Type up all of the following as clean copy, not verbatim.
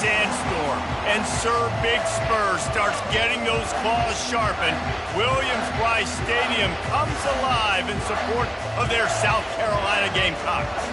sandstorm, and Sir Big Spur starts getting those claws sharpened, Williams-Brice Stadium comes alive in support of their South Carolina Gamecocks.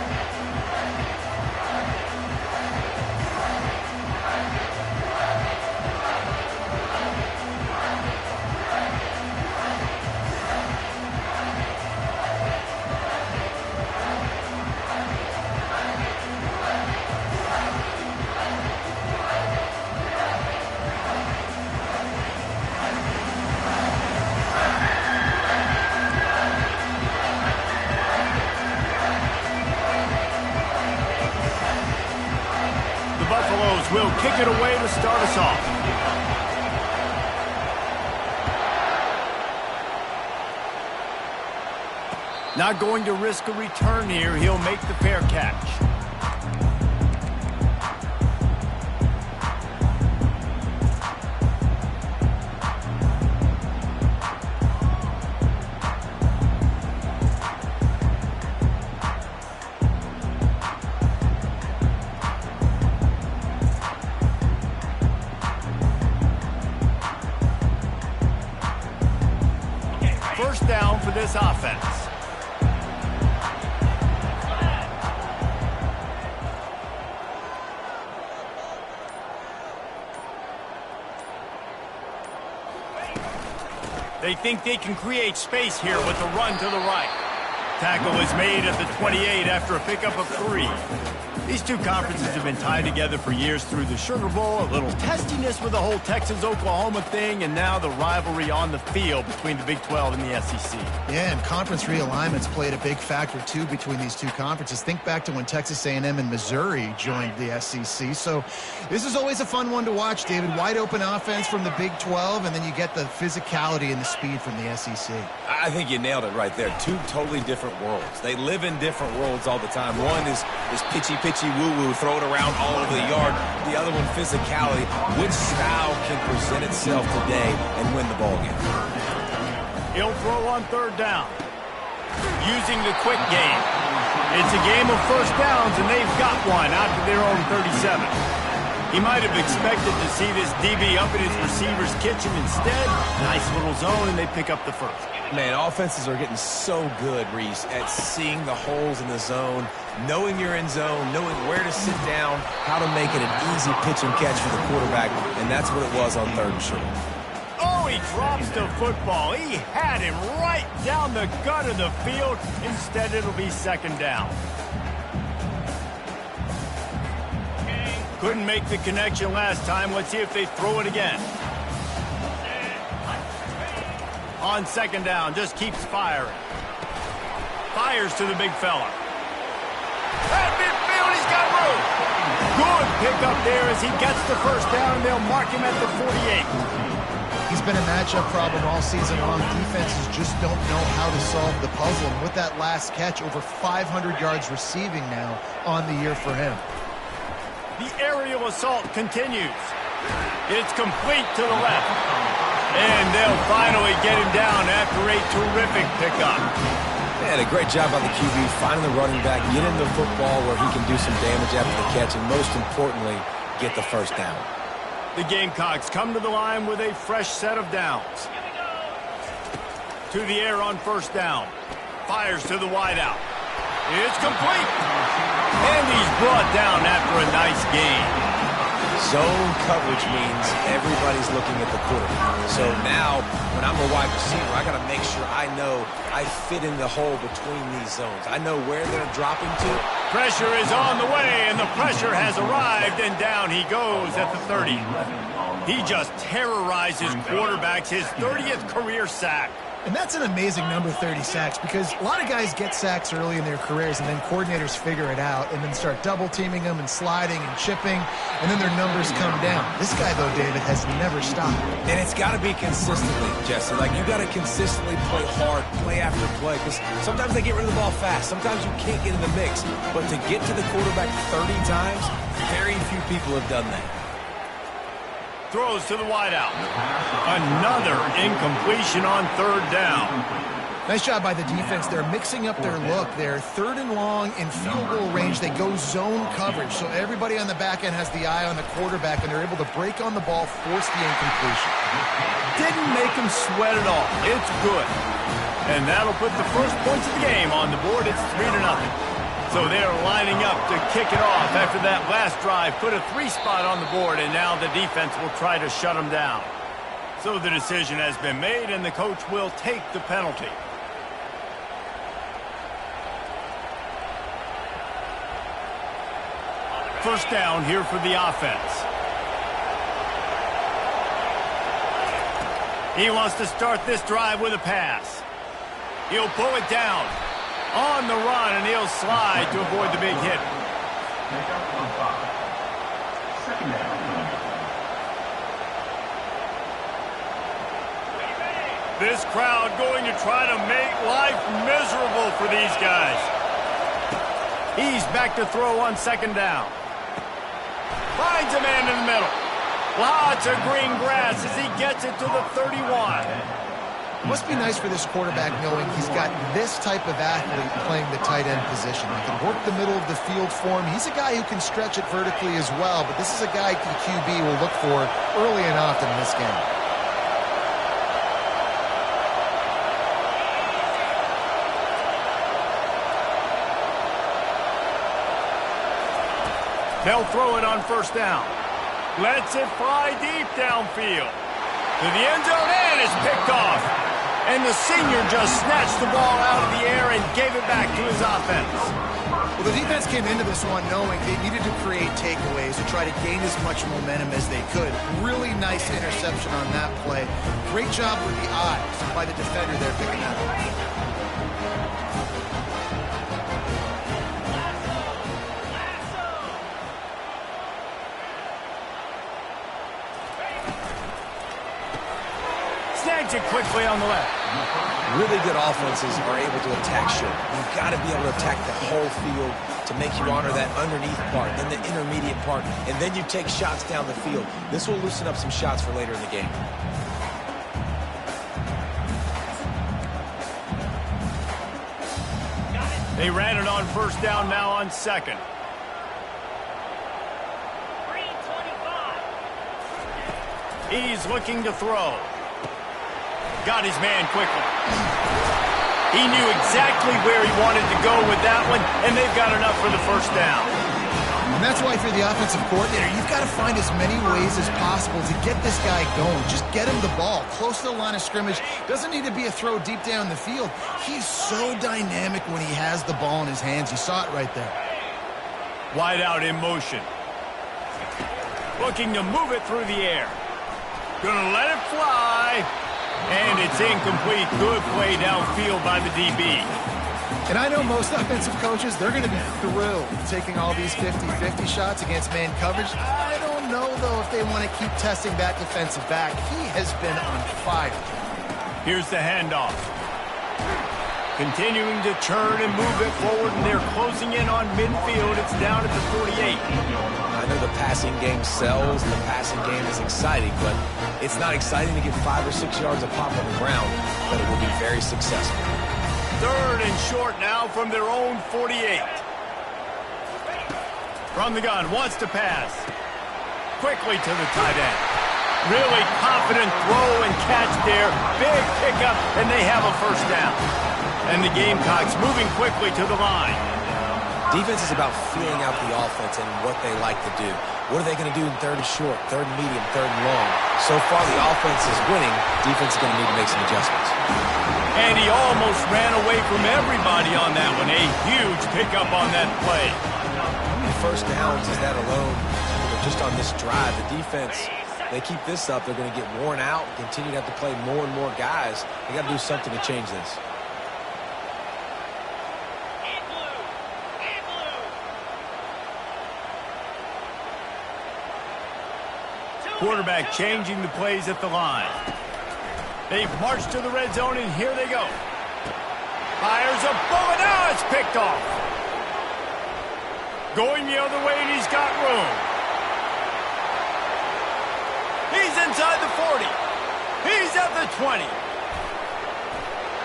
Will kick it away to start us off. Not going to risk a return here. He'll make the fair catch. First down for this offense. They think they can create space here with the run to the right. Tackle is made at the 28 after a pickup of 3. These two conferences have been tied together for years through the Sugar Bowl, a little testiness with the whole Texas-Oklahoma thing, and now the rivalry on the field between the Big 12 and the SEC. Yeah, and conference realignments played a big factor, too, between these two conferences. Think back to when Texas A&M and Missouri joined the SEC. So this is always a fun one to watch, David. Wide open offense from the Big 12, and then you get the physicality and the speed from the SEC. I think you nailed it right there. Two totally different worlds. They live in different worlds all the time. One is pitchy woo-woo, throw it around all over the yard. The other one, physicality. Which style can present itself today and win the ballgame? He'll throw on third down. Using the quick game. It's a game of first downs, and they've got one out to their own 37. He might have expected to see this DB up in his receiver's kitchen. Instead, nice little zone, and they pick up the first. Man, offenses are getting so good, Reese, at seeing the holes in the zone, knowing you're in zone, knowing where to sit down, how to make it an easy pitch and catch for the quarterback, and that's what it was on third and short. Oh, he drops the football. He had him right down the gut of the field. Instead, it'll be second down. Couldn't make the connection last time. Let's see if they throw it again. On second down, just keeps firing. Fires to the big fella. At midfield, he's got room. Good pickup there as he gets the first down, and they'll mark him at the 48. He's been a matchup problem all season long. Defenses just don't know how to solve the puzzle. And with that last catch, over 500 yards receiving now on the year for him. The aerial assault continues. It's complete to the left. And they'll finally get him down after a terrific pickup. Man, a great job by the QB, finding the running back, get him the football where he can do some damage after the catch, and most importantly, get the first down. The Gamecocks come to the line with a fresh set of downs. To the air on first down. Fires to the wideout. It's complete. And he's brought down after a nice gain. Zone coverage means everybody's looking at the quarterback. So now, when I'm a wide receiver, I got to make sure I know I fit in the hole between these zones. I know where they're dropping to. Pressure is on the way, and the pressure has arrived, and down he goes at the 30. He just terrorizes quarterbacks, his 30th career sack. And that's an amazing number, 30 sacks, because a lot of guys get sacks early in their careers, and then coordinators figure it out and then start double-teaming them and sliding and chipping, and then their numbers come down. This guy, though, David, has never stopped. And it's got to be consistently, Jesse. Like, you got to consistently play hard, play after play, because sometimes they get rid of the ball fast. Sometimes you can't get in the mix. But to get to the quarterback 30 times, very few people have done that. Throws to the wideout. Another incompletion on third down. Nice job by the defense. They're mixing up their look. They're 3rd and long in field goal range. They go zone coverage. So everybody on the back end has the eye on the quarterback, and they're able to break on the ball, force the incompletion. Didn't make him sweat at all. It's good. And that'll put the first points of the game on the board. It's 3-0. So they're lining up to kick it off after that last drive. Put a 3 spot on the board, and now the defense will try to shut them down. So the decision has been made, and the coach will take the penalty. First down here for the offense. He wants to start this drive with a pass. He'll pull it down on the run, and he'll slide to avoid the big hit. This crowd going to try to make life miserable for these guys. He's back to throw on 2nd down. Finds a man in the middle. Lots of green grass as he gets it to the 31. Must be nice for this quarterback knowing he's got this type of athlete playing the tight end position. He can work the middle of the field for him. He's a guy who can stretch it vertically as well, but this is a guy the QB will look for early and often in this game. They'll throw it on 1st down. Lets it fly deep downfield. To the end zone, and it's picked off. And the senior just snatched the ball out of the air and gave it back to his offense. Well, the defense came into this one knowing they needed to create takeaways to try to gain as much momentum as they could. Really nice interception on that play. Great job with the eyes by the defender there picking that up. Snags it quickly on the left. Really good offenses are able to attack short. You've got to be able to attack the whole field to make you honor that underneath part, then the intermediate part, and then you take shots down the field. This will loosen up some shots for later in the game. They ran it on 1st down, now on 2nd. He's looking to throw. Got his man quickly. He knew exactly where he wanted to go with that one, and they've got enough for the 1st down. And that's why, if you're the offensive coordinator, you've got to find as many ways as possible to get this guy going. Just get him the ball close to the line of scrimmage. Doesn't need to be a throw deep down the field. He's so dynamic when he has the ball in his hands. You saw it right there. Wide out in motion. Looking to move it through the air. Gonna let it fly. And it's incomplete. Good play downfield by the DB. And I know most offensive coaches, they're going to be thrilled taking all these 50-50 shots against man coverage. I don't know, though, if they want to keep testing that defensive back. He has been on fire. Here's the handoff. Continuing to turn and move it forward, and they're closing in on midfield. It's down at the 48. I know the passing game sells, the passing game is exciting, but it's not exciting to get 5 or 6 yards of pop on the ground, but it will be very successful. 3rd and short now from their own 48. From the gun, wants to pass. Quickly to the tight end. Really confident throw and catch there. Big pickup, and they have a 1st down. And the Gamecocks moving quickly to the line. Defense is about feeling out the offense and what they like to do. What are they going to do in 3rd and short, 3rd and medium, 3rd and long? So far, the offense is winning. Defense is going to need to make some adjustments. And he almost ran away from everybody on that one. A huge pickup on that play. How many 1st downs is that alone? Just on this drive, the defense, they keep this up, they're going to get worn out, continue to have to play more and more guys. They got to do something to change this. Quarterback changing the plays at the line. They've marched to the red zone, and here they go. Fires a bullet. Now it's picked off. Going the other way, and he's got room. He's inside the 40. He's at the 20.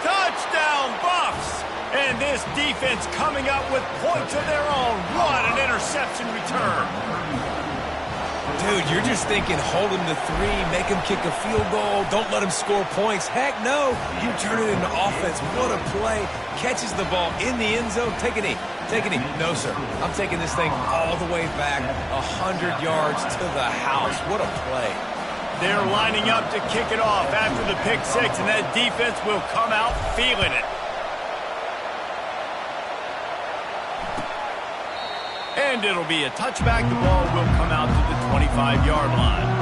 Touchdown, Buffs! And this defense coming up with points of their own. What an interception return. Dude, you're just thinking, hold him to 3, make him kick a field goal, don't let him score points. Heck no, you turn it into offense. What a play. Catches the ball in the end zone. Take a knee. Take a knee. No, sir. I'm taking this thing all the way back 100 yards to the house. What a play. They're lining up to kick it off after the pick 6, and that defense will come out feeling it. And it'll be a touchback. The ball will come out to the 25-yard line.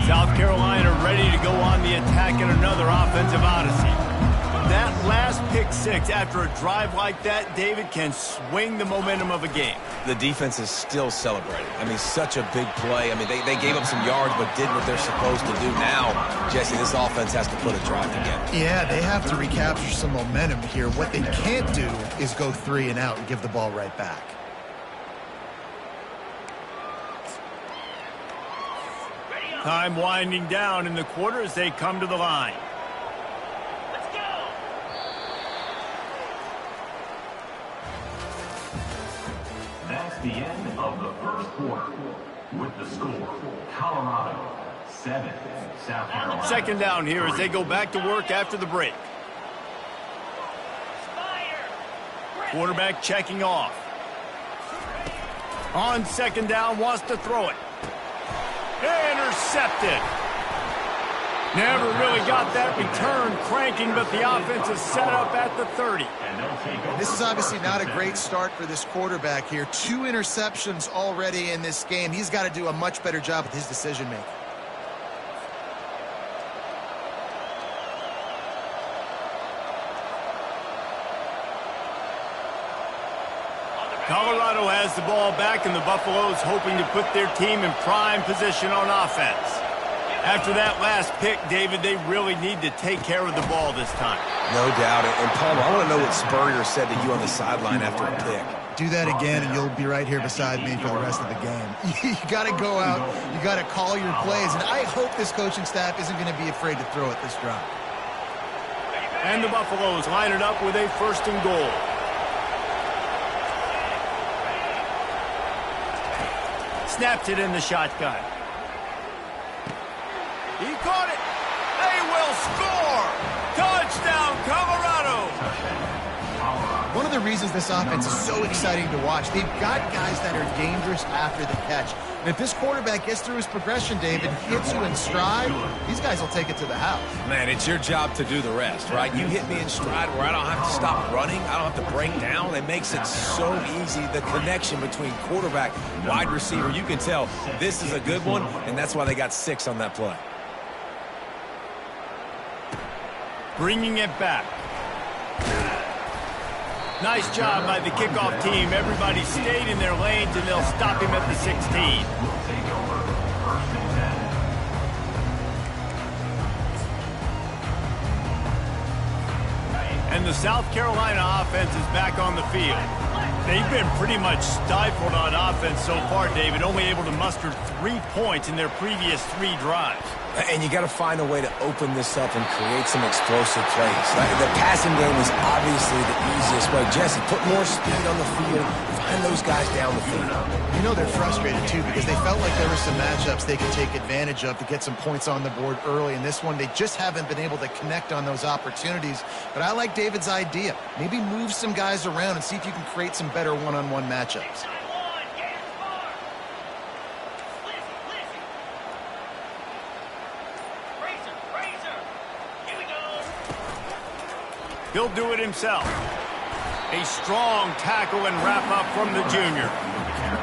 South Carolina ready to go on the attack in another offensive odyssey. That last pick 6 after a drive like that, David, can swing the momentum of a game. The defense is still celebrating. I mean, such a big play. I mean, they gave up some yards but did what they're supposed to do. Now, Jesse, this offense has to put a drive together. Yeah, they have to recapture some momentum here. What they can't do is go 3 and out and give the ball right back. Time winding down in the quarter as they come to the line. Let's go! That's the end of the first quarter. With the score, Colorado 7, South Carolina. Second down here as they go back to work after the break. Quarterback checking off. On second down, wants to throw it. Intercepted. Never really got that return cranking, but the offense is set up at the 30. This is obviously not a great start for this quarterback here. 2 interceptions already in this game. He's got to do a much better job with his decision-making. Colorado has the ball back, and the Buffaloes hoping to put their team in prime position on offense. After that last pick, David, they really need to take care of the ball this time. No doubt. And Palmer, I want to know what Spurrier said to you on the sideline after a pick. Do that again, and you'll be right here beside me for the rest of the game. You got to go out. You got to call your plays, and I hope this coaching staff isn't going to be afraid to throw it this drive. And the Buffaloes line it up with a 1st and goal. Snaps it in the shotgun. He caught it. They will score. Touchdown, Colorado. One of the reasons this offense is so exciting to watch, they've got guys that are dangerous after the catch. And if this quarterback gets through his progression, David, hits you in stride, these guys will take it to the house. Man, it's your job to do the rest, right? You hit me in stride where I don't have to stop running. I don't have to break down. It makes it so easy. The connection between quarterback, wide receiver, you can tell this is a good one, and that's why they got 6 on that play. Bringing it back. Nice job by the kickoff team. Everybody stayed in their lanes, and they'll stop him at the 16. And the South Carolina offense is back on the field. They've been pretty much stifled on offense so far, David, only able to muster 3 points in their previous 3 drives. And you got to find a way to open this up and create some explosive plays. The passing game is obviously the easiest way. Jesse, put more speed on the field. Find those guys down the field. You know they're frustrated, too, because they felt like there were some matchups they could take advantage of to get some points on the board early. In this one, they just haven't been able to connect on those opportunities. But I like David's idea. Maybe move some guys around and see if you can create some better one-on-one matchups. He'll do it himself. A strong tackle and wrap up from the junior.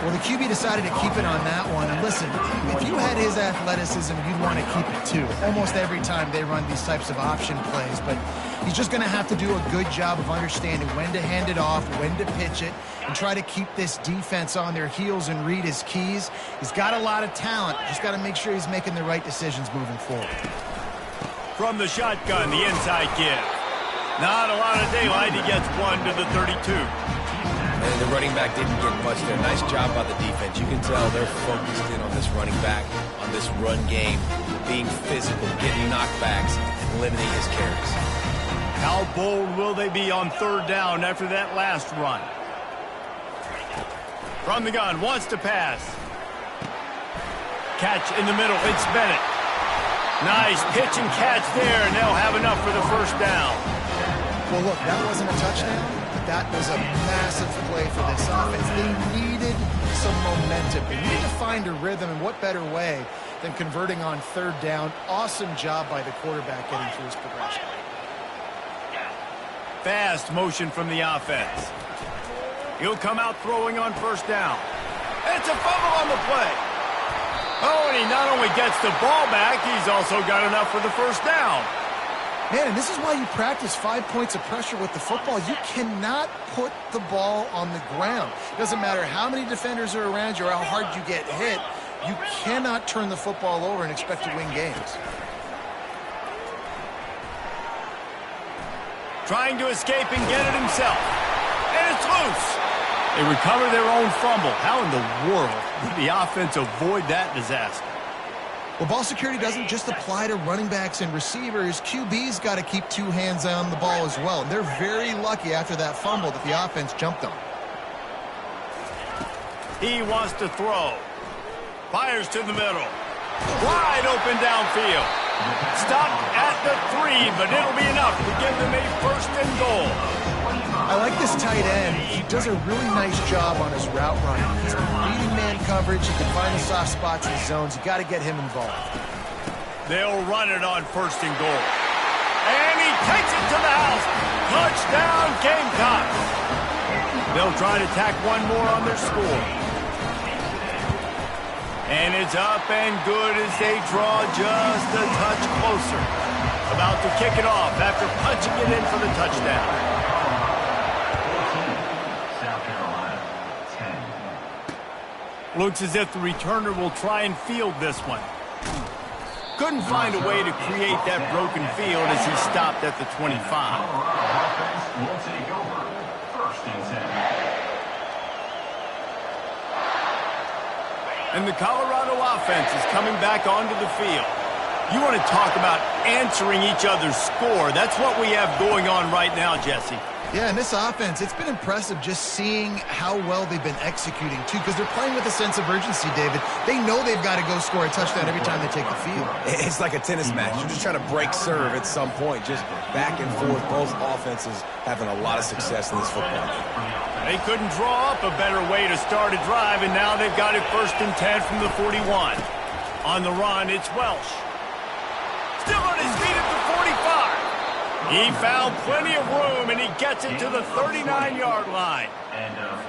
Well, the QB decided to keep it on that one. And listen, if you had his athleticism, you'd want to keep it too. Almost every time they run these types of option plays. But he's just going to have to do a good job of understanding when to hand it off, when to pitch it, and try to keep this defense on their heels and read his keys. He's got a lot of talent. Just got to make sure he's making the right decisions moving forward. From the shotgun, the inside give. Not a lot of daylight. He gets one to the 32. And the running back didn't get much there. Nice job by the defense. You can tell they're focused in on this running back, on this run game, being physical, getting knockbacks, and limiting his carries. How bold will they be on third down after that last run? From the gun, wants to pass. Catch in the middle, it's Bennett. Nice pitch and catch there, and they'll have enough for the first down. Well, look, that wasn't a touchdown, but that was a massive play for this offense. They needed some momentum. They needed to find a rhythm, and what better way than converting on third down. Awesome job by the quarterback getting through his progression. Fast motion from the offense. He'll come out throwing on first down. It's a fumble on the play. Oh, and he not only gets the ball back, he's also got enough for the first down. Man, and this is why you practice 5 points of pressure with the football. You cannot put the ball on the ground. It doesn't matter how many defenders are around you or how hard you get hit. You cannot turn the football over and expect to win games. Trying to escape and get it himself. And it's loose. They recover their own fumble. How in the world did the offense avoid that disaster? Well, ball security doesn't just apply to running backs and receivers. QB's got to keep two hands on the ball as well. And they're very lucky after that fumble that the offense jumped on. He wants to throw. Fires to the middle. Wide open downfield. Stopped at the 3, but it'll be enough to give them a first and goal. I like this tight end. He does a really nice job on his route running. He's beating man coverage. He can find the soft spots and zones. You got to get him involved. They'll run it on first and goal. And he takes it to the house. Touchdown, Gamecocks. They'll try to tack one more on their score. And it's up and good as they draw just a touch closer. About to kick it off after punching it in for the touchdown. Looks as if the returner will try and field this one. Couldn't find a way to create that broken field as he stopped at the 25. Will take over. First and 10. And the Colorado offense is coming back onto the field. You want to talk about answering each other's score. That's what we have going on right now, Jesse. Yeah, and this offense, it's been impressive just seeing how well they've been executing, too, because they're playing with a sense of urgency, David. They know they've got to go score a touchdown every time they take the field. It's like a tennis match. You're just trying to break serve at some point, just back and forth. Both offenses having a lot of success in this football game. They couldn't draw up a better way to start a drive, and now they've got it first and 10 from the 41. On the run, it's Welsh. Still on his feet at the 45. He found plenty of room, and he gets it to the 39-yard line.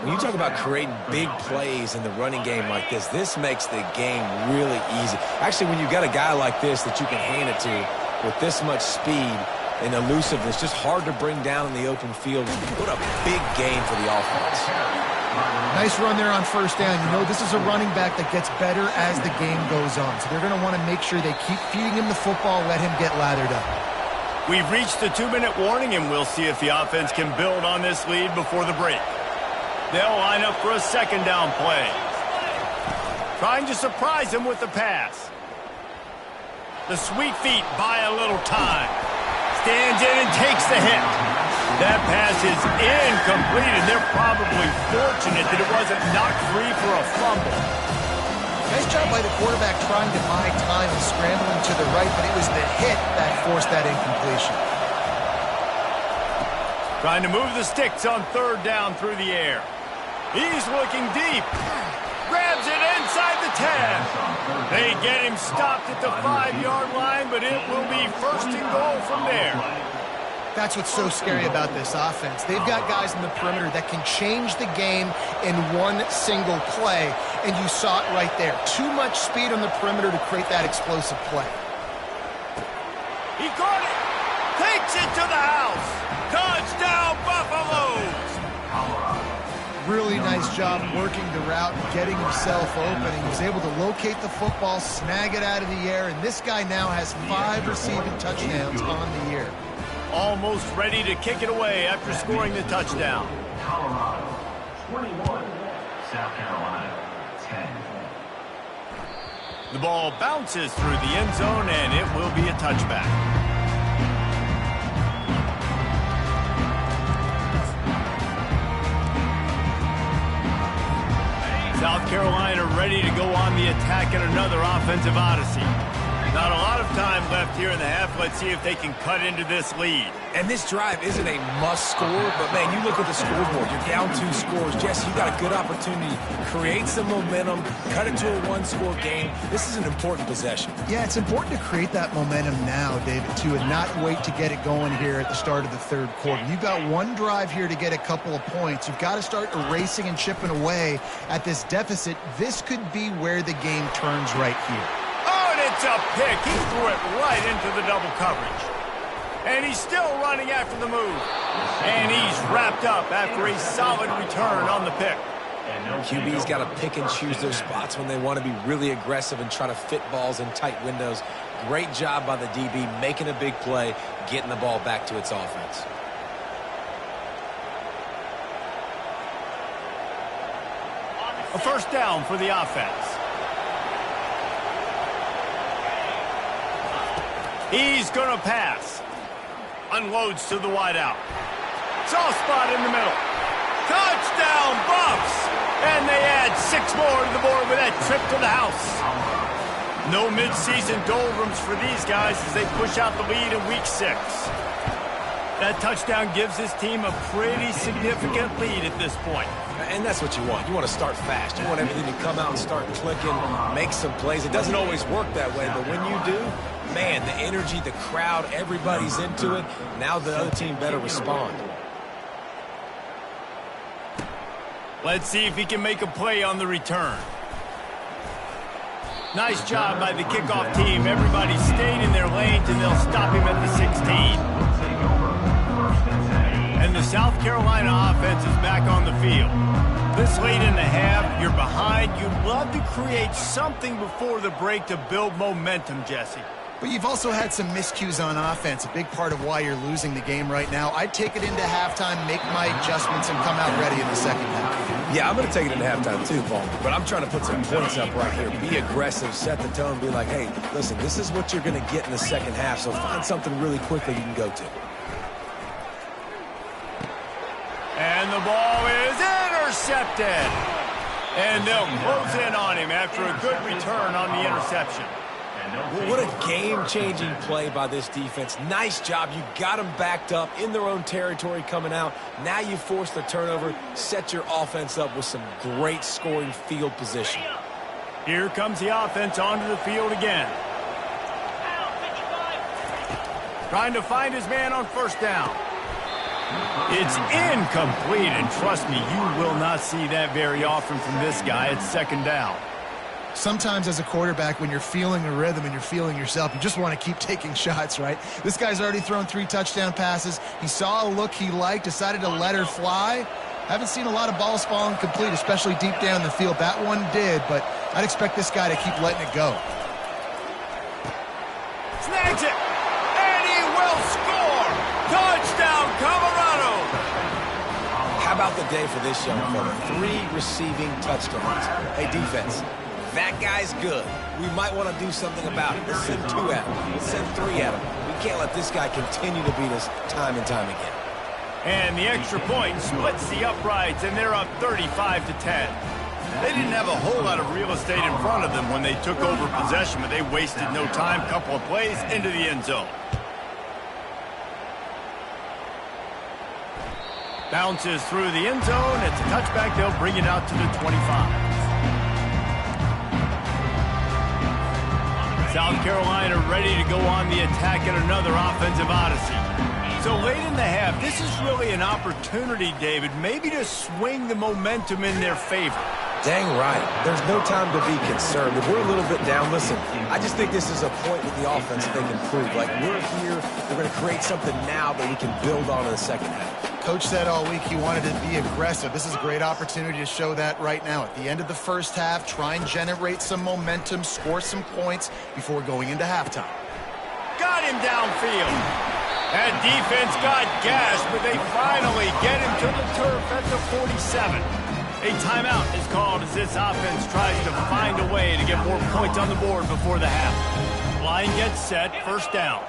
When you talk about creating big plays in the running game like this makes the game really easy. Actually, when you've got a guy like this that you can hand it to with this much speed and elusiveness, just hard to bring down in the open field. What a big game for the offense. Nice run there on first down. You know, this is a running back that gets better as the game goes on. So they're going to want to make sure they keep feeding him the football, let him get lathered up. We've reached the 2-minute warning, and we'll see if the offense can build on this lead before the break. They'll line up for a second down play. Trying to surprise him with the pass. The sweet feet buy a little time. Stands in and takes the hit. That pass is incomplete, and they're probably fortunate that it wasn't knocked free for a fumble. Nice job by the quarterback trying to buy time and scrambling to the right, but it was the hit that forced that incompletion. Trying to move the sticks on third down through the air. He's looking deep. Grabs it inside the 10. They get him stopped at the 5-yard line, but it will be first and goal from there. That's what's so scary about this offense. They've got guys in the perimeter that can change the game in one single play, and you saw it right there. Too much speed on the perimeter to create that explosive play. He caught it! Takes it to the house! Touchdown, Buffaloes! Really nice job working the route and getting himself open. He was able to locate the football, snag it out of the air, and this guy now has 5 receiving touchdowns on the year. Almost ready to kick it away after scoring the touchdown. Colorado 21, South Carolina 10. The ball bounces through the end zone, and it will be a touchback. South Carolina ready to go on the attack in another offensive odyssey. Not a lot of time left here in the half. Let's see if they can cut into this lead. And this drive isn't a must score, but man, you look at the scoreboard. You're down 2 scores. Jesse, you got a good opportunity. Create some momentum. Cut it to a 1-score game. This is an important possession. Yeah, it's important to create that momentum now, David, too, and not wait to get it going here at the start of the third quarter. You've got one drive here to get a couple of points. You've got to start erasing and chipping away at this deficit. This could be where the game turns right here. It's a pick. He threw it right into the double coverage. And he's still running after the move. And he's wrapped up after a solid return on the pick. QB's got to pick and choose their spots when they want to be really aggressive and try to fit balls in tight windows. Great job by the DB making a big play, getting the ball back to its offense. A first down for the offense. He's going to pass. Unloads to the wideout. Soft spot in the middle. Touchdown, Buffs! And they add 6 more to the board with that trip to the house. No midseason doldrums for these guys as they push out the lead in week 6. That touchdown gives his team a pretty significant lead at this point. And that's what you want. You want to start fast. You want everything to come out and start clicking, make some plays. It doesn't always work that way, but when you do, man, the energy, the crowd, everybody's into it. Now the other team better respond. Let's see if he can make a play on the return. Nice job by the kickoff team. Everybody stayed in their lanes, and they'll stop him at the 16. And the South Carolina offense is back on the field. This late in the half, you're behind. You'd love to create something before the break to build momentum, Jesse. But you've also had some miscues on offense, a big part of why you're losing the game right now. I'd take it into halftime, make my adjustments, and come out ready in the second half. Yeah, I'm going to take it into halftime too, Paul. But I'm trying to put some points up right here. Be aggressive, set the tone, be like, hey, listen, this is what you're going to get in the second half, so find something really quickly you can go to. And the ball is intercepted. And they'll close in on him after a good return on the interception. Well, what a game-changing play by this defense. Nice job. You got them backed up in their own territory coming out. Now you force the turnover, set your offense up with some great scoring field position. Here comes the offense onto the field again. Trying to find his man on first down. It's incomplete, and trust me, you will not see that very often from this guy. It's second down. Sometimes as a quarterback, when you're feeling the rhythm and you're feeling yourself, you just want to keep taking shots, right? This guy's already thrown 3 touchdown passes. He saw a look he liked, decided to let her fly. Haven't seen a lot of balls falling complete, especially deep down the field. That one did, but I'd expect this guy to keep letting it go. Snags it, and he will score! Touchdown, Colorado! How about the day for this young fella? 3 receiving touchdowns. Hey, defense. That guy's good. We might want to do something about it. Let's send 2 at him. Let's send 3 at him. We can't let this guy continue to beat us time and time again. And the extra point splits the uprights, and they're up 35-10. They didn't have a whole lot of real estate in front of them when they took over possession, but they wasted no time. Couple of plays into the end zone. Bounces through the end zone. It's a touchback. They'll bring it out to the 25. South Carolina ready to go on the attack in another offensive odyssey. So late in the half, this is really an opportunity, David, maybe to swing the momentum in their favor. Dang right. There's no time to be concerned. If we're a little bit down, listen, I just think this is a point with the offense they can prove. Like, we're here, we're going to create something now that we can build on in the second half. Coach said all week he wanted to be aggressive. This is a great opportunity to show that right now. At the end of the first half, try and generate some momentum, score some points before going into halftime. Got him downfield. That defense got gashed, but they finally get him to the turf at the 47. A timeout is called as this offense tries to find a way to get more points on the board before the half. Line gets set, first down.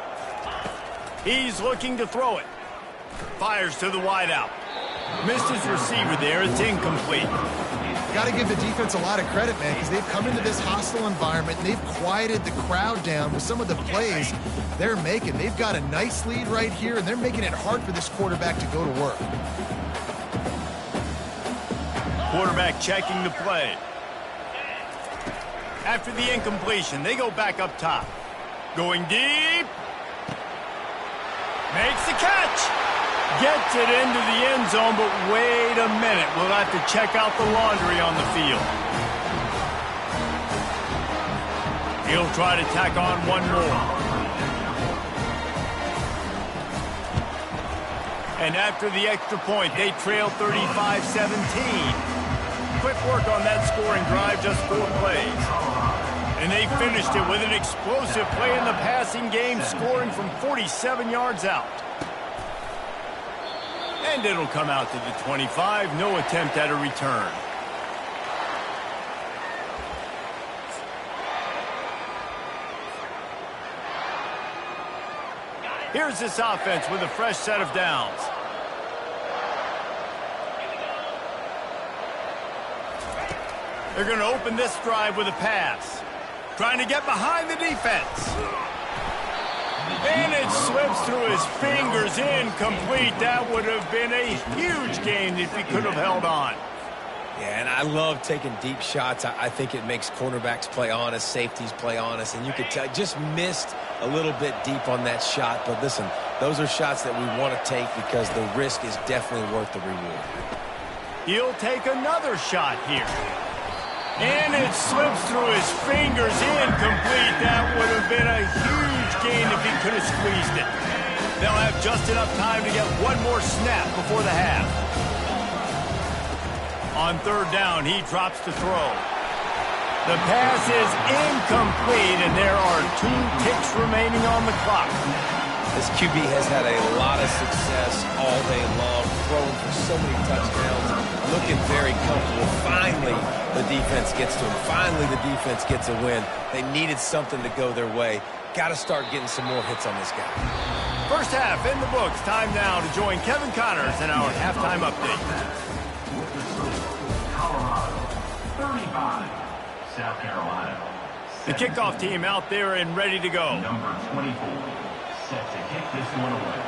He's looking to throw it. Fires to the wideout. Missed his receiver there, it's incomplete. Got to give the defense a lot of credit, man, because they've come into this hostile environment and they've quieted the crowd down with some of the plays they're making. They've got a nice lead right here, and they're making it hard for this quarterback to go to work. Quarterback checking the play. After the incompletion, they go back up top. Going deep. Makes the catch. Gets it into the end zone, but wait a minute. We'll have to check out the laundry on the field. He'll try to tack on one more. And after the extra point, they trail 35-17. Quick work on that scoring drive, just 4 plays. And they finished it with an explosive play in the passing game, scoring from 47 yards out. And it'll come out to the 25. No attempt at a return. Here's this offense with a fresh set of downs. They're going to open this drive with a pass. Trying to get behind the defense. And it slips through his fingers, incomplete. That would have been a huge gain if he could have held on. Yeah, and I love taking deep shots. I think it makes cornerbacks play honest, safeties play honest, and you could tell just missed a little bit deep on that shot. But listen, those are shots that we want to take because the risk is definitely worth the reward. He'll take another shot here. And it slips through his fingers, incomplete. That would have been a huge gain if he could have squeezed it. They'll have just enough time to get one more snap before the half. On third down, he drops to throw. The pass is incomplete, and there are 2 ticks remaining on the clock. This QB has had a lot of success all day long, throwing for so many touchdowns, looking very comfortable. Finally, the defense gets to him. Finally, the defense gets a win. They needed something to go their way. Got to start getting some more hits on this guy. First half in the books. Time now to join Kevin Connors in our halftime update. Colorado, 35. South Carolina. The kickoff team out there and ready to go. Number 24, set to kick this one away.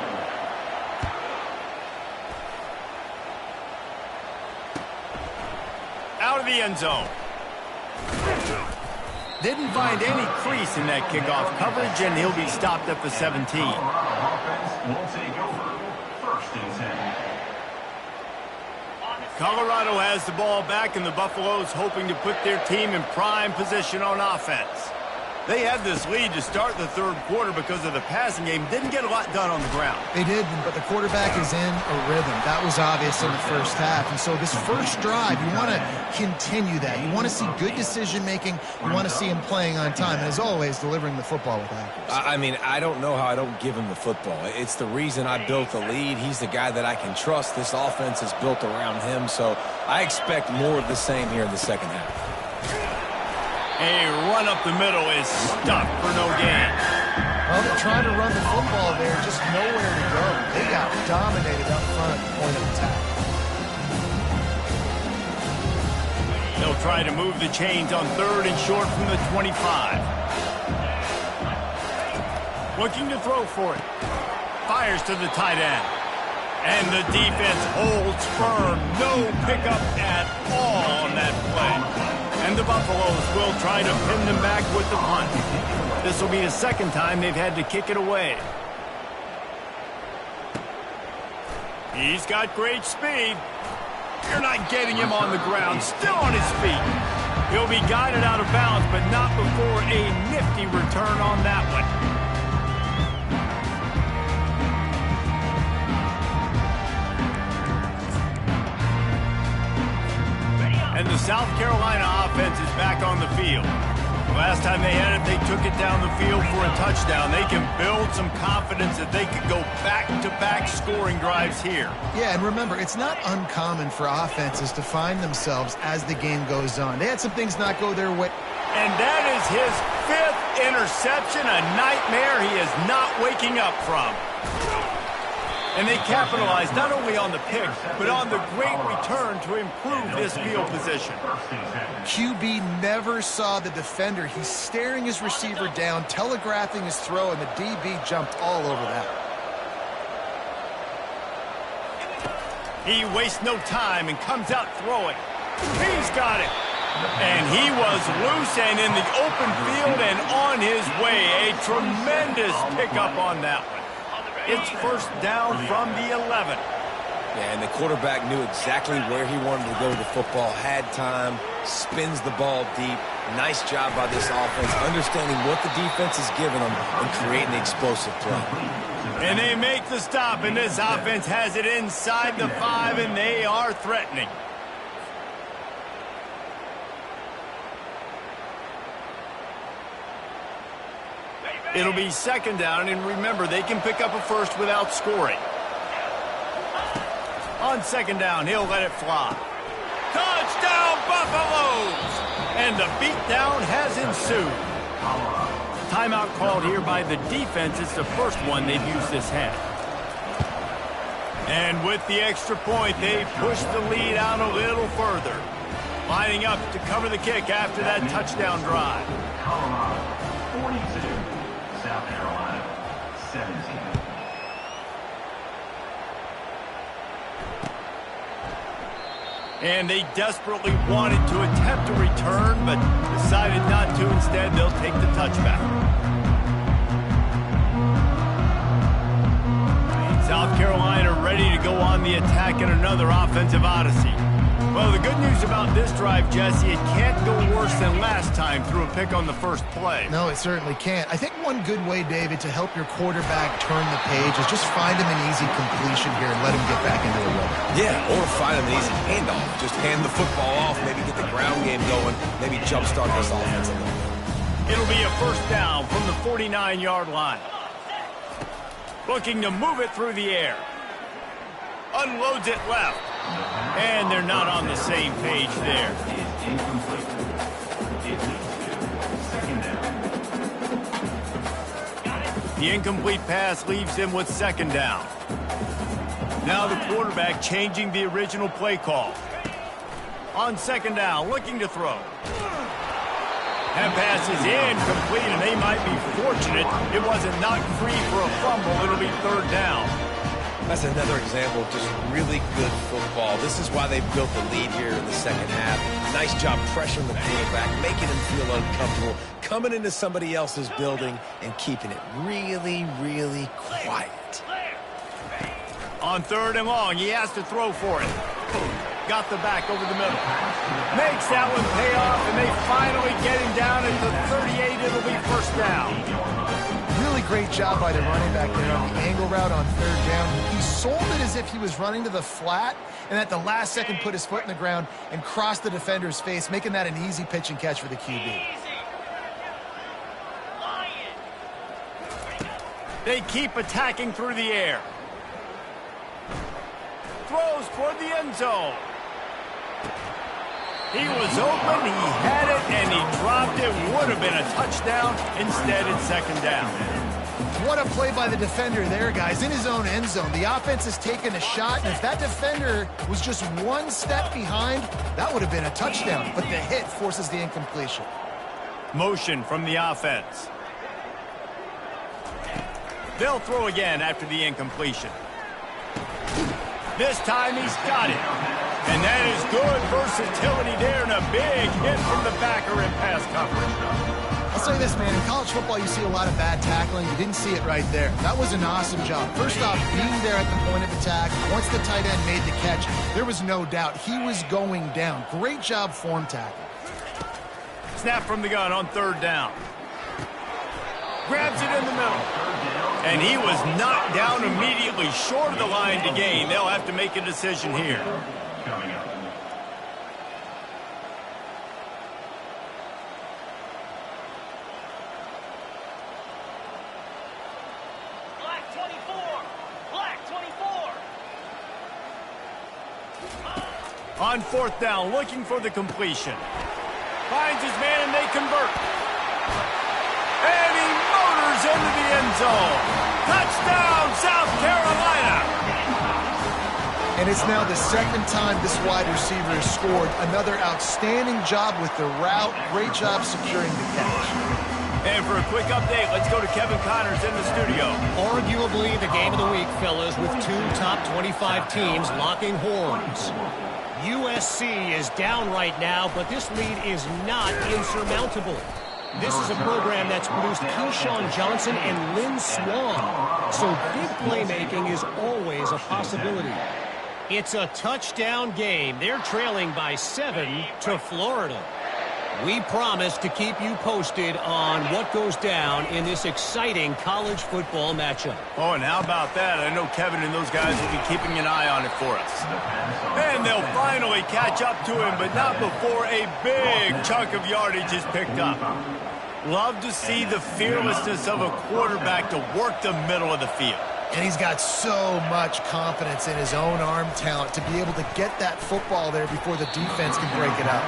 Out of the end zone. Didn't find any crease in that kickoff coverage, and he'll be stopped at the 17. Colorado offense will take over. First and 10. Colorado has the ball back, and the Buffaloes hoping to put their team in prime position on offense. They had this lead to start the third quarter because of the passing game. Didn't get a lot done on the ground. They did, but the quarterback is in a rhythm. That was obvious in the first half. And so this first drive, you want to continue that. You want to see good decision-making. You want to see him playing on time. And as always, delivering the football with accuracy. I mean, I don't know how I don't give him the football. It's the reason I built the lead. He's the guy that I can trust. This offense is built around him. So I expect more of the same here in the second half. A run up the middle is stuck for no gain. Well, they're trying to run the football there, just nowhere to go. They got dominated up front at the point of attack. They'll try to move the chains on third and short from the 25. Looking to throw for it. Fires to the tight end. And the defense holds firm. No pickup at all on that play. And the Buffaloes will try to pin them back with the punt. This will be the second time they've had to kick it away. He's got great speed. You're not getting him on the ground, still on his feet. He'll be guided out of bounds, but not before a nifty return on that one. And the South Carolina offense is back on the field. The last time they had it, they took it down the field for a touchdown. They can build some confidence that they could go back-to-back scoring drives here. Yeah, and remember, it's not uncommon for offenses to find themselves as the game goes on. They had some things not go their way. And that is his 5th interception, a nightmare he is not waking up from. And they capitalized not only on the pick, but on the great return to improve this field position. QB never saw the defender. He's staring his receiver down, telegraphing his throw, and the DB jumped all over that. He wastes no time and comes out throwing. He's got it. And he was loose and in the open field and on his way. A tremendous pickup on that one. It's first down from the 11. Yeah, and the quarterback knew exactly where he wanted to go with the football, had time, spins the ball deep. Nice job by this offense, understanding what the defense is giving them and creating the explosive play. And they make the stop, and this offense has it inside the 5, and they are threatening. It'll be second down, and remember, they can pick up a first without scoring. On second down, he'll let it fly. Touchdown, Buffaloes! And the beatdown has ensued. Timeout called here by the defense. It's the first one they've used this half. And with the extra point, they push the lead out a little further. Lining up to cover the kick after that touchdown drive. Colorado, 42. South Carolina, 17. And they desperately wanted to attempt a return, but decided not to. Instead, they'll take the touchback. South Carolina ready to go on the attack in another offensive odyssey. Well, the good news about this drive, Jesse, it can't go worse than last time through a pick on the first play. No, it certainly can't. I think one good way, David, to help your quarterback turn the page is just find him an easy completion here and let him get back into a rhythm. Yeah, or find him an easy handoff. Just hand the football off, maybe get the ground game going, maybe jumpstart this offense a little bit. It'll be a first down from the 49-yard line. Looking to move it through the air. Unloads it left. And they're not on the same page there. The incomplete pass leaves them with second down. Now the quarterback changing the original play call. On second down, looking to throw. That pass is incomplete, and they might be fortunate it wasn't knocked free for a fumble. It'll be third down. That's another example of just really good football. This is why they built the lead here in the second half. Nice job pressuring the quarterback, making him feel uncomfortable, coming into somebody else's building and keeping it really, really quiet. On third and long, he has to throw for it. Got the back over the middle. Makes that one pay off, and they finally get him down at the 38. It'll be first down. Really great job by the running back there on the angle route on third down. He sold it as if he was running to the flat, and at the last second put his foot in the ground and crossed the defender's face, making that an easy pitch and catch for the QB. They keep attacking through the air. Throws toward the end zone. He was open, he had it, and he dropped it. Would have been a touchdown. Instead, it's second down. What a play by the defender there, guys. In his own end zone. The offense has taken a shot, and if that defender was just one step behind, that would have been a touchdown. But the hit forces the incompletion. Motion from the offense. They'll throw again after the incompletion. This time he's got it. And that is good versatility there, and a big hit from the backer in pass coverage. That's say this, man. In college football, you see a lot of bad tackling. You didn't see it right there. That was an awesome job. First off, being there at the point of attack. Once the tight end made the catch, there was no doubt he was going down. Great job form tackling. Snap from the gun on 3rd down. Grabs it in the middle. And he was knocked down immediately short of the line to gain. They'll have to make a decision here. Coming up. Black 24. Black 24. On 4th down, looking for the completion. Finds his man and they convert. And he motors into the end zone. Touchdown, South Carolina. And it's now the 2nd time this wide receiver has scored. Another outstanding job with the route. Great job securing the catch. And for a quick update, let's go to Kevin Connors in the studio. Arguably the game of the week, fellas, with 2 top 25 teams locking horns. USC is down right now, but this lead is not insurmountable. This is a program that's produced Keyshawn Johnson and Lynn Swann, so big playmaking is always a possibility. It's a touchdown game. They're trailing by 7 to Florida. We promise to keep you posted on what goes down in this exciting college football matchup. Oh, and how about that? I know Kevin and those guys will be keeping an eye on it for us. And they'll finally catch up to him, but not before a big chunk of yardage is picked up. Love to see the fearlessness of a quarterback to work the middle of the field. And he's got so much confidence in his own arm talent to be able to get that football there before the defense can break it up.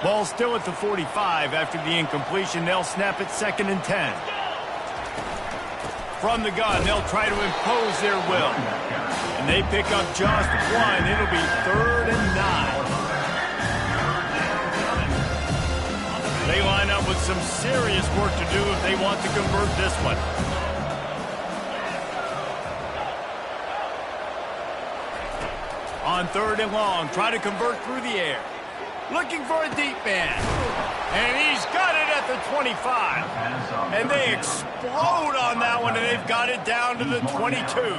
Ball still at the 45 after the incompletion. They'll snap it 2nd and 10. From the gun, they'll try to impose their will. And they pick up just 1. It'll be 3rd and 9. They line up with some serious work to do if they want to convert this one. On 3rd and long, try to convert through the air. Looking for a deep man. And he's got it at the 25. And they explode on that one, and they've got it down to the 22.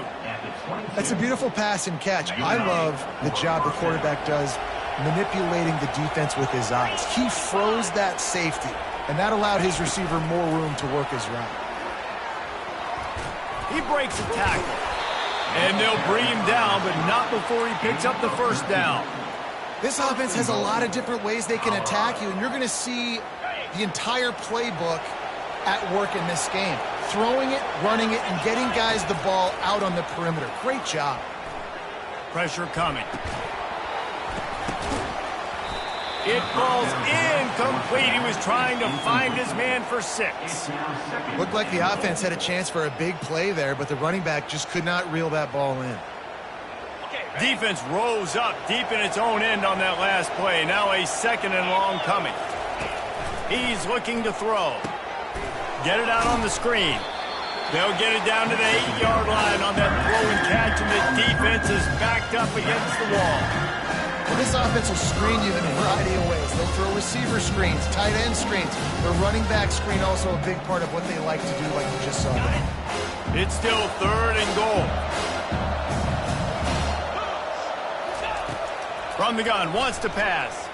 That's a beautiful pass and catch. I love the job the quarterback does manipulating the defense with his eyes. He froze that safety, and that allowed his receiver more room to work his route. He breaks a tackle. And they'll bring him down, but not before he picks up the 1st down. This offense has a lot of different ways they can attack you, and you're going to see the entire playbook at work in this game. Throwing it, running it, and getting guys the ball out on the perimeter. Great job. Pressure coming. It falls incomplete. He was trying to find his man for 6. Looked like the offense had a chance for a big play there, but the running back just could not reel that ball in. Defense rose up deep in its own end on that last play. Now a 2nd and long coming. He's looking to throw. Get it out on the screen. They'll get it down to the 8-yard line on that throw and catch, and the defense is backed up against the wall. Well, this offense will screen you in a variety of ways. They'll throw receiver screens, tight end screens. The running back screen also a big part of what they like to do, like you just saw there. It's still 3rd and goal. From the gun, wants to pass.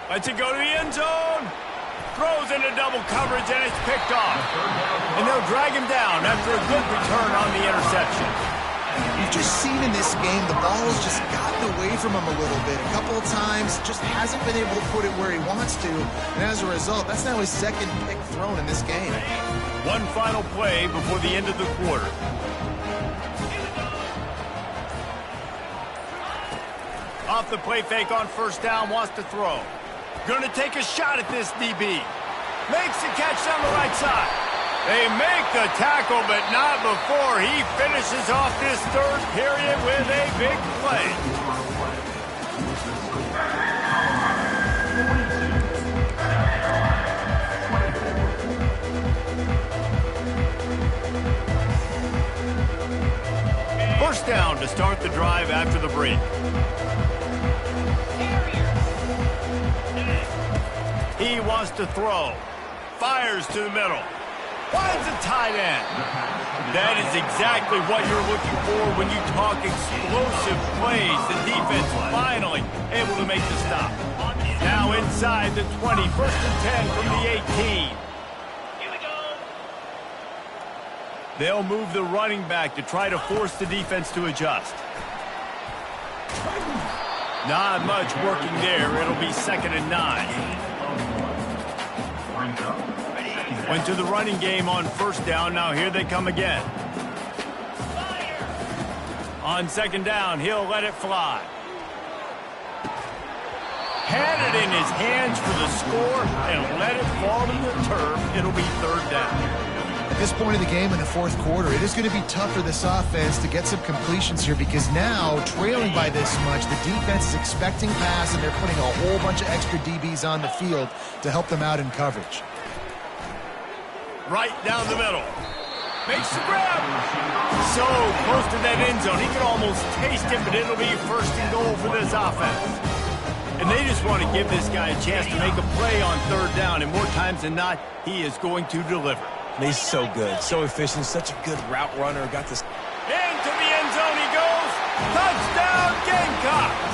Lets it go to the end zone. Throws into double coverage, and it's picked off. And they'll drag him down after a good return on the interception. You've just seen in this game, the ball has just gotten away from him a little bit. A couple of times, just hasn't been able to put it where he wants to. And as a result, that's now his 2nd pick thrown in this game. One final play before the end of the quarter. Off the play fake on 1st down, wants to throw. Gonna take a shot at this DB. Makes the catch on the right side. They make the tackle, but not before he finishes off this 3rd period with a big play. First down to start the drive after the break. He wants to throw. Fires to the middle. Finds a tight end. That is exactly what you're looking for when you talk explosive plays. The defense finally able to make the stop. Now inside the 20, 1st and 10 from the 18. Here we go. They'll move the running back to try to force the defense to adjust. Not much working there. It'll be 2nd and 9. Went to the running game on 1st down. Now here they come again. On 2nd down, he'll let it fly. Had it in his hands for the score and let it fall to the turf. It'll be 3rd down. At this point of the game in the 4th quarter, it is going to be tough for this offense to get some completions here because now, trailing by this much, the defense is expecting pass and they're putting a whole bunch of extra DBs on the field to help them out in coverage. Right down the middle. Makes the grab. So close to that end zone. He can almost taste it, but it'll be 1st and goal for this offense. And they just want to give this guy a chance to make a play on 3rd down. And more times than not, he is going to deliver. He's so good, so efficient, such a good route runner. Got this. Into the end zone he goes. Touchdown, Gamecocks.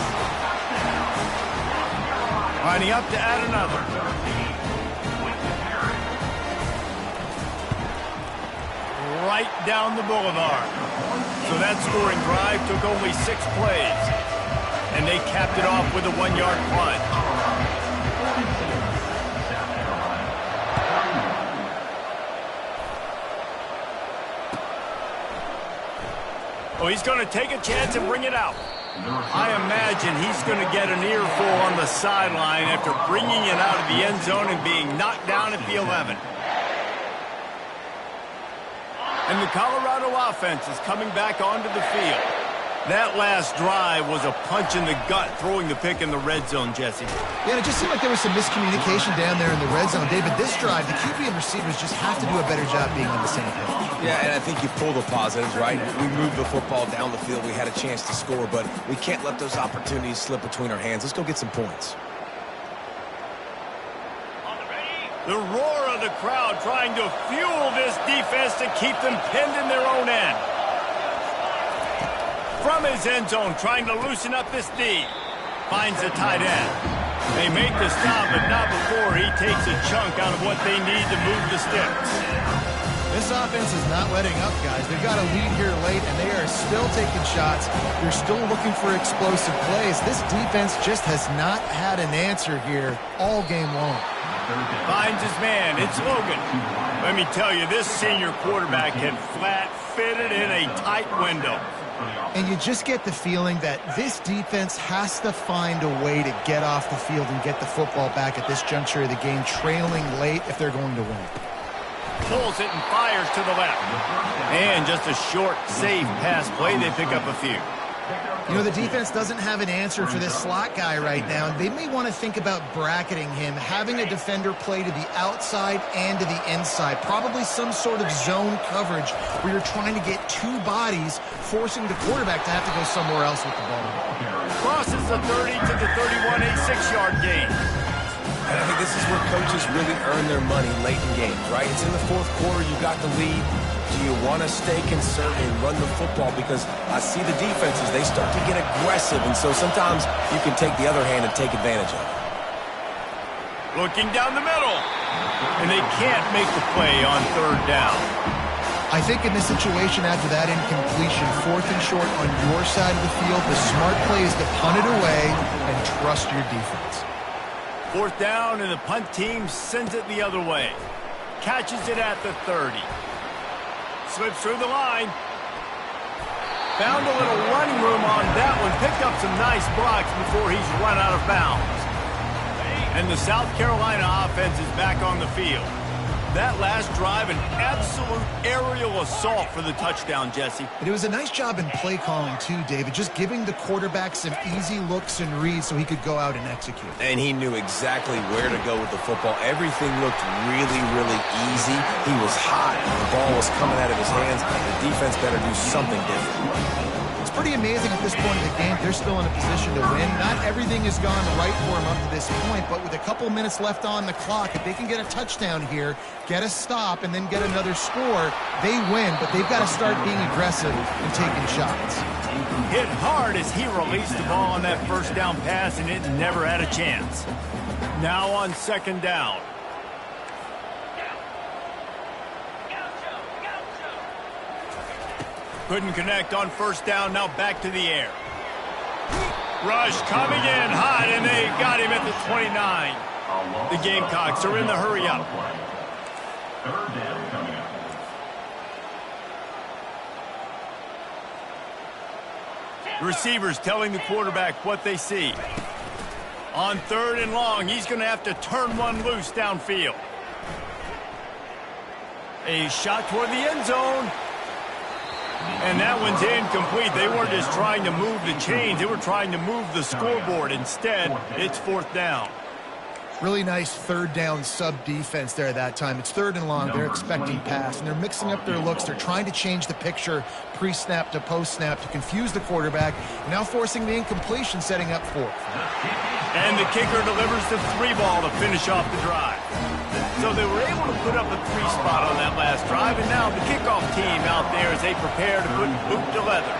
Lining up to add another. Right down the boulevard. So that scoring drive took only 6 plays. And they capped it off with a 1-yard plunge. Oh, he's going to take a chance and bring it out. I imagine he's going to get an earful on the sideline after bringing it out of the end zone and being knocked down at the 11. And the Colorado offense is coming back onto the field. That last drive was a punch in the gut, throwing the pick in the red zone, Jesse. Yeah, and it just seemed like there was some miscommunication down there in the red zone. David, this drive, the QB and receivers just have to do a better job being on the same page. Yeah, and I think you pull the positives, right? We moved the football down the field. We had a chance to score, but we can't let those opportunities slip between our hands. Let's go get some points. The roar of the crowd trying to fuel this defense to keep them pinned in their own end. From his end zone, trying to loosen up this D. Finds the tight end. They make the stop, but not before he takes a chunk out of what they need to move the sticks. This offense is not letting up, guys. They've got a lead here late, and they are still taking shots. They're still looking for explosive plays. This defense just has not had an answer here all game long. Finds his man. It's Logan. Let me tell you, this senior quarterback can flat fit it in a tight window. And you just get the feeling that this defense has to find a way to get off the field and get the football back at this juncture of the game, trailing late if they're going to win. Pulls it and fires to the left. And just a short, safe pass play. They pick up a few. You know, the defense doesn't have an answer for this slot guy right now. They may want to think about bracketing him, having a defender play to the outside and to the inside. Probably some sort of zone coverage where you're trying to get 2 bodies, forcing the quarterback to have to go somewhere else with the ball. Crosses the 30 to the 31, a 6-yard gain. And I think this is where coaches really earn their money late in games, right? It's in the 4th quarter. You got the lead. Do you want to stay conservative and run the football? Because I see the defenses, they start to get aggressive, and so sometimes you can take the other hand and take advantage of it. Looking down the middle. And they can't make the play on 3rd down. I think in this situation after that incompletion, 4th and short on your side of the field, the smart play is to punt it away and trust your defense. 4th down, and the punt team sends it the other way. Catches it at the 30. Slips through the line. Found a little running room on that one. Picked up some nice blocks before he's run out of bounds. And the South Carolina offense is back on the field. That last drive, an absolute aerial assault for the touchdown, Jesse. And it was a nice job in play calling, too, David, just giving the quarterback some easy looks and reads so he could go out and execute. And he knew exactly where to go with the football. Everything looked really, really easy. He was hot. The ball was coming out of his hands. The defense better do something different. pretty amazing at this point of the game. They're still in a position to win. Not everything has gone right for them up to this point, but with a couple minutes left on the clock, if they can get a touchdown here, get a stop, and then get another score, they win. But they've got to start being aggressive and taking shots. Hit hard as he released the ball on that first down pass, and it never had a chance. Now on second down. Couldn't connect on first down, now back to the air. Rush coming in hot, and they got him at the 29. The Gamecocks are in the hurry up. Third down coming up. The receivers telling the quarterback what they see. On third and long, he's going to have to turn one loose downfield. A shot toward the end zone. And that one's incomplete. They weren't just trying to move the chains. They were trying to move the scoreboard. Instead, it's fourth down. Really nice third down sub defense there that time. It's third and long. They're expecting pass, and they're mixing up their looks. They're trying to change the picture pre-snap to post-snap to confuse the quarterback, now forcing the incompletion, setting up fourth. And the kicker delivers the 3-ball to finish off the drive. So they were able to put up a 3 spot on that last drive, and now the kickoff team out there as they prepare to put boot to leather.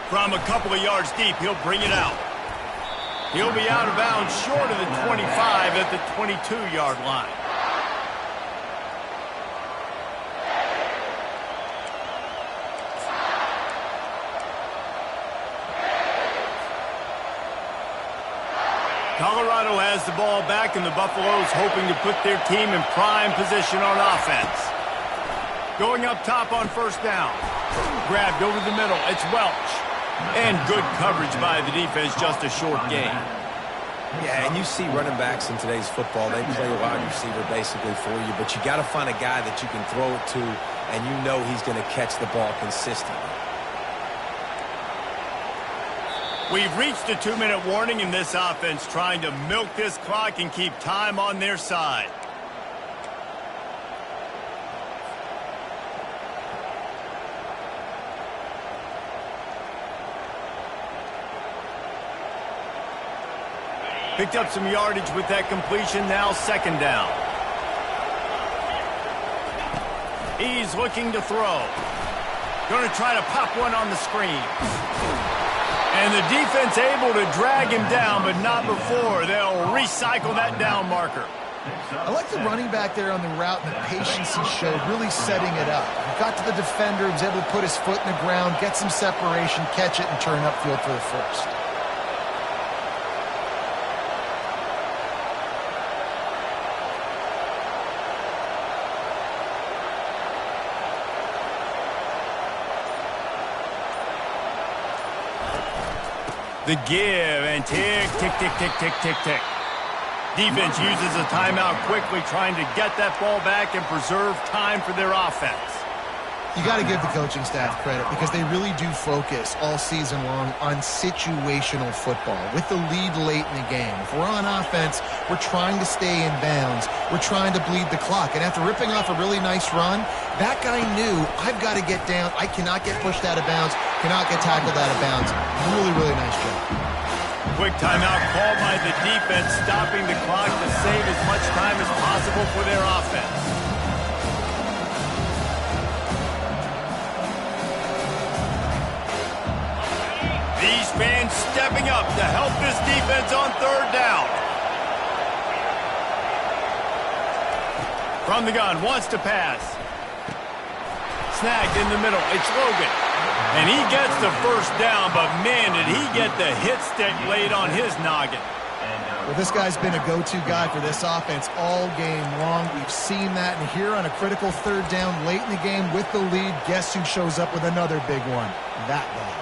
From a couple of yards deep, he'll bring it out. He'll be out of bounds short of the 25 at the 22-yard line. Colorado has the ball back, and the Buffaloes hoping to put their team in prime position on offense. Going up top on first down. Grabbed over the middle. It's Welch. And good coverage by the defense, just a short gain. Yeah, and you see running backs in today's football, they play a wide receiver basically for you, but you got to find a guy that you can throw it to, and you know he's going to catch the ball consistently. We've reached a 2-minute warning in this offense, trying to milk this clock and keep time on their side. Picked up some yardage with that completion, now second down. He's looking to throw. Going to try to pop one on the screen. And the defense able to drag him down, but not before. They'll recycle that down marker. I like the running back there on the route and the patience he showed, really setting it up. He got to the defender, was able to put his foot in the ground, get some separation, catch it, and turn upfield for the first. The give, and tick, tick, tick, tick, tick, tick, tick. Defense uses a timeout quickly, trying to get that ball back and preserve time for their offense. You got to give the coaching staff credit because they really do focus all season long on situational football with the lead late in the game. If we're on offense, we're trying to stay in bounds. We're trying to bleed the clock. And after ripping off a really nice run, that guy knew, I've got to get down. I cannot get pushed out of bounds, cannot get tackled out of bounds. Really, really nice job. Quick timeout called by the defense, stopping the clock to save as much time as possible for their offense. These fans stepping up to help this defense on third down. From the gun, wants to pass. Snagged in the middle, it's Logan. And he gets the first down, but man, did he get the hit stick laid on his noggin. Well, this guy's been a go-to guy for this offense all game long. We've seen that, and here on a critical third down late in the game with the lead, guess who shows up with another big one? That guy.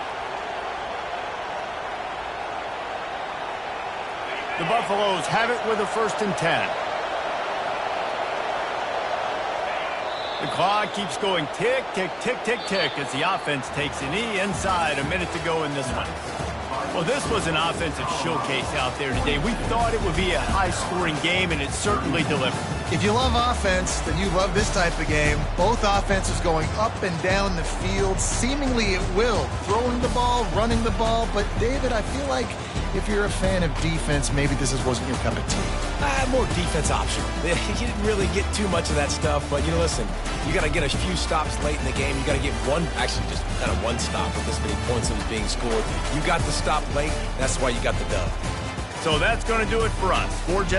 The Buffaloes have it with a 1st and 10. The clock keeps going tick, tick, tick, tick, tick as the offense takes a knee inside. A minute to go in this one. Well, this was an offensive showcase out there today. We thought it would be a high-scoring game, and it certainly delivered. If you love offense, then you love this type of game. Both offenses going up and down the field, seemingly at will. Throwing the ball, running the ball. But, David, I feel like if you're a fan of defense, maybe this wasn't your cup of tea. More defense option. You didn't really get too much of that stuff, but, listen, you got to get a few stops late in the game. You got to get just kind of one stop with this many points that was being scored. You got the stop late. That's why you got the dub. So that's going to do it for us. For Jesse